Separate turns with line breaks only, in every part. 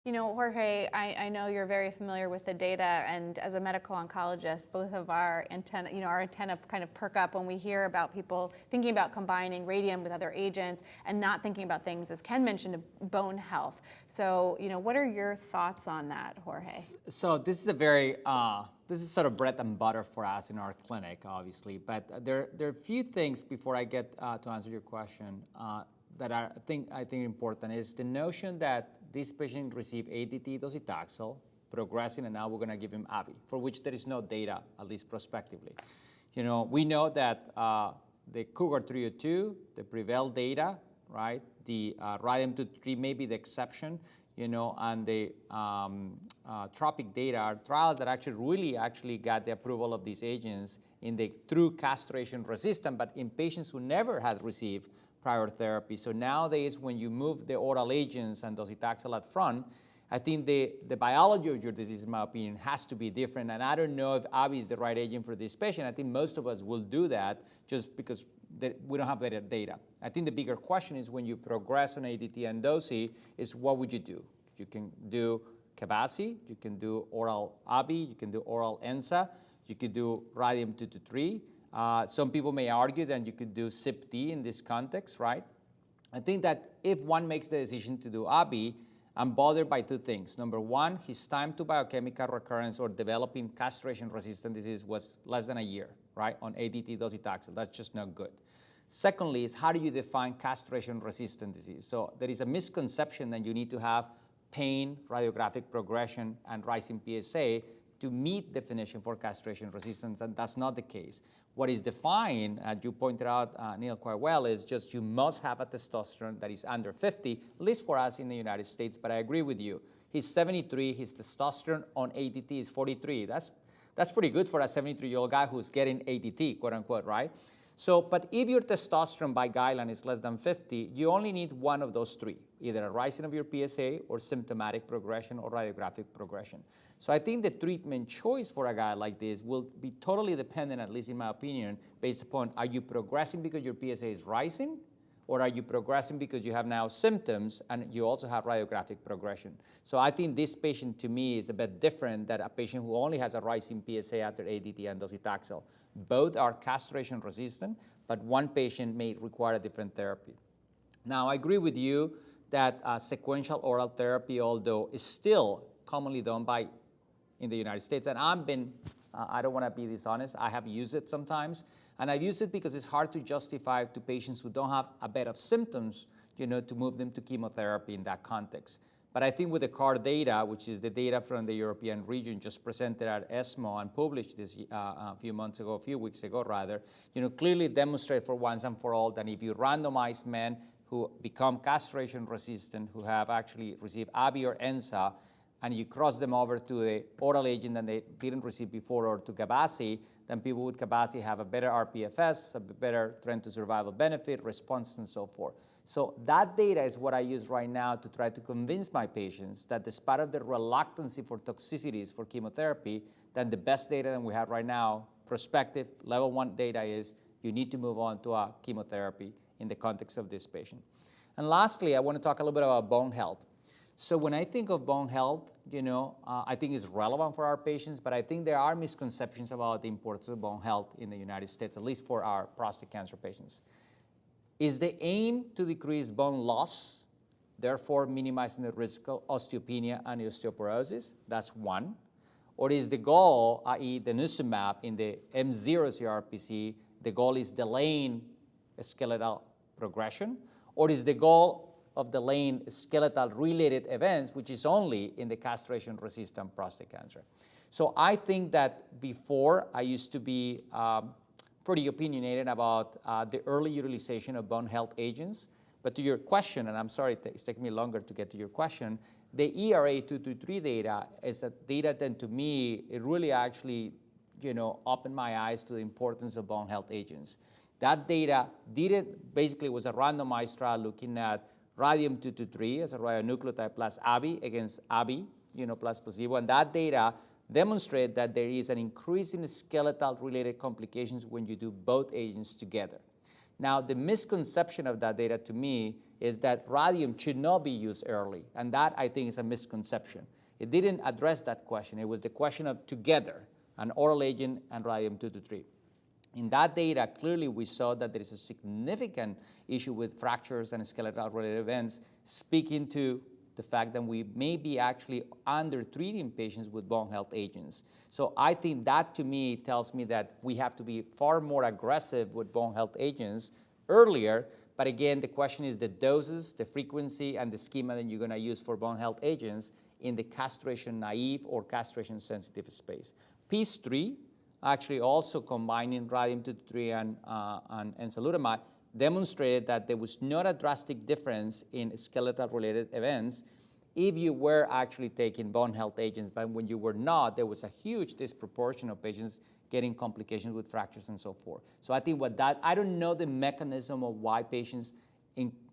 You know, Jorge, I know you're very familiar with the data, and as a medical oncologist, both of our antenna kind of perk up when we hear about people thinking about combining radium with other agents and not thinking about things, as Ken mentioned, bone health. So, what are your thoughts on that, Jorge?
So this is this is sort of bread and butter for us in our clinic, obviously. But there are a few things before I get to answer your question that I think important is the notion that this patient received ADT docetaxel, progressing, and now we're going to give him ABI, for which there is no data, at least prospectively. We know that the Cougar 302, the Prevail data, right, the Radium-223 may be the exception, and the Tropic data are trials that actually got the approval of these agents in the true castration-resistant, but in patients who never had received prior therapy. So nowadays, when you move the oral agents and docetaxel up front, I think the biology of your disease, in my opinion, has to be different. And I don't know if ABI is the right agent for this patient. I think most of us will do that just because we don't have better data. I think the bigger question is when you progress on ADT and DOSI is what would you do? You can do Cabasi, you can do oral ABI, you can do oral ENSA, you could do Radium-223. Some people may argue that you could do CYP-D in this context, right? I think that if one makes the decision to do ABI, I'm bothered by two things. Number one, his time to biochemical recurrence or developing castration-resistant disease was less than a year, right, on ADT docetaxel. That's just not good. Secondly, is how do you define castration-resistant disease? So there is a misconception that you need to have pain, radiographic progression, and rising PSA to meet definition for castration resistance, and that's not the case. What is defined, as you pointed out, Neil, quite well, is just you must have a testosterone that is under 50, at least for us in the United States, but I agree with you. He's 73, his testosterone on ADT is 43. That's pretty good for a 73-year-old guy who's getting ADT, quote unquote, right? So, but if your testosterone by guideline is less than 50, you only need one of those three, either a rising of your PSA or symptomatic progression or radiographic progression. So I think the treatment choice for a guy like this will be totally dependent, at least in my opinion, based upon are you progressing because your PSA is rising, or are you progressing because you have now symptoms and you also have radiographic progression? So I think this patient to me is a bit different than a patient who only has a rising PSA after ADT and docetaxel. Both are castration resistant, but one patient may require a different therapy. Now, I agree with you that sequential oral therapy, although is still commonly done in the United States, and I don't want to be dishonest, I have used it sometimes, and I've used it because it's hard to justify to patients who don't have a bed of symptoms, to move them to chemotherapy in that context. But I think with the CAR data, which is the data from the European region just presented at ESMO and published this a few weeks ago rather, clearly demonstrate for once and for all that if you randomize men who become castration resistant, who have actually received ABI or ENSA, and you cross them over to the oral agent that they didn't receive before or to Cabasi, then people with Cabasi have a better RPFS, a better trend to survival benefit, response, and so forth. So that data is what I use right now to try to convince my patients that despite of the reluctancy for toxicities for chemotherapy, then the best data that we have right now, prospective level 1 data, is you need to move on to a chemotherapy in the context of this patient. And lastly, I want to talk a little bit about bone health. So when I think of bone health, I think it's relevant for our patients, but I think there are misconceptions about the importance of bone health in the United States, at least for our prostate cancer patients. Is the aim to decrease bone loss, therefore minimizing the risk of osteopenia and osteoporosis? That's one. Or is the goal, i.e. denosumab in the mCRPC, the goal is delaying skeletal progression? Or is the goal of delaying skeletal-related events, which is only in the castration-resistant prostate cancer? So I think that before I used to be pretty opinionated about the early utilization of bone health agents. But to your question, and I'm sorry it's taking me longer to get to your question, the ERA 223 data is a data that to me, it really actually, opened my eyes to the importance of bone health agents. That data basically was a randomized trial looking at Radium-223 as a radionuclide plus ABI against ABI, plus placebo, and that data demonstrate that there is an increase in skeletal-related complications when you do both agents together. Now, the misconception of that data to me is that radium should not be used early, and that I think is a misconception. It didn't address that question. It was the question of together, an oral agent and radium-223. In that data, clearly we saw that there is a significant issue with fractures and skeletal-related events, speaking to the fact that we may be actually under-treating patients with bone health agents. So I think that, to me, tells me that we have to be far more aggressive with bone health agents earlier. But again, the question is the doses, the frequency, and the schema that you're going to use for bone health agents in the castration-naive or castration-sensitive space. Piece 3, actually also combining radium-223 and enzalutamide, demonstrated that there was not a drastic difference in skeletal-related events if you were actually taking bone health agents, but when you were not, there was a huge disproportion of patients getting complications with fractures and so forth. So I think I don't know the mechanism of why patients,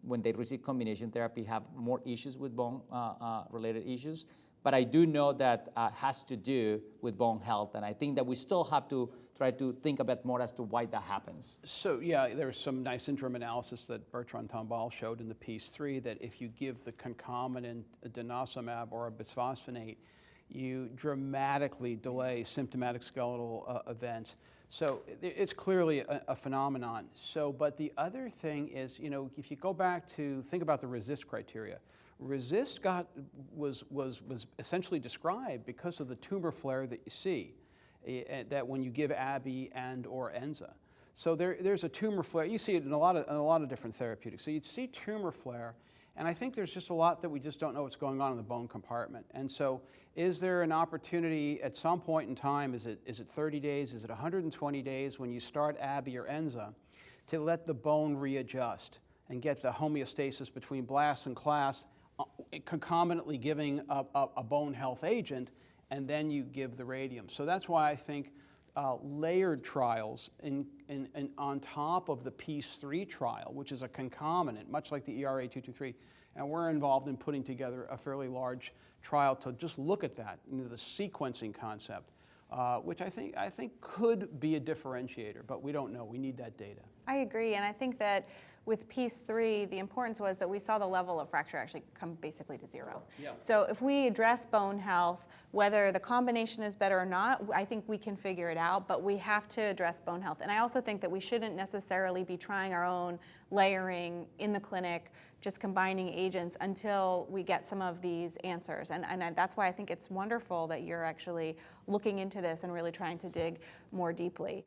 when they receive combination therapy, have more issues with bone-related issues, but I do know that has to do with bone health, and I think that we still have to try to think a bit more as to why that happens.
So yeah, there's some nice interim analysis that Bertrand Tombal showed in the piece 3 that if you give the concomitant denosumab or a bisphosphonate, you dramatically delay symptomatic skeletal events. So it's clearly a phenomenon. So, but the other thing is, you know, if you go back to think about the RESIST criteria, RESIST was essentially described because of the tumor flare that you see, that when you give ABI and or Enza. So there's a tumor flare. You see it in a lot of different therapeutics. So you'd see tumor flare, and I think there's just a lot that we just don't know what's going on in the bone compartment. And so is there an opportunity at some point in time, is it 30 days, is it 120 days when you start ABI or Enza, to let the bone readjust and get the homeostasis between blast and class, concomitantly giving a bone health agent, and then you give the radium. So that's why I think layered trials on top of the piece 3 trial, which is a concomitant, much like the ERA-223, and we're involved in putting together a fairly large trial to just look at that, you know, the sequencing concept, which I think could be a differentiator, but we don't know. We need that data.
I agree, and I think that with piece 3, the importance was that we saw the level of fracture actually come basically to 0.
Yeah.
So if we address bone health, whether the combination is better or not, I think we can figure it out, but we have to address bone health. And I also think that we shouldn't necessarily be trying our own layering in the clinic, just combining agents until we get some of these answers. And that's why I think it's wonderful that you're actually looking into this and really trying to dig more deeply.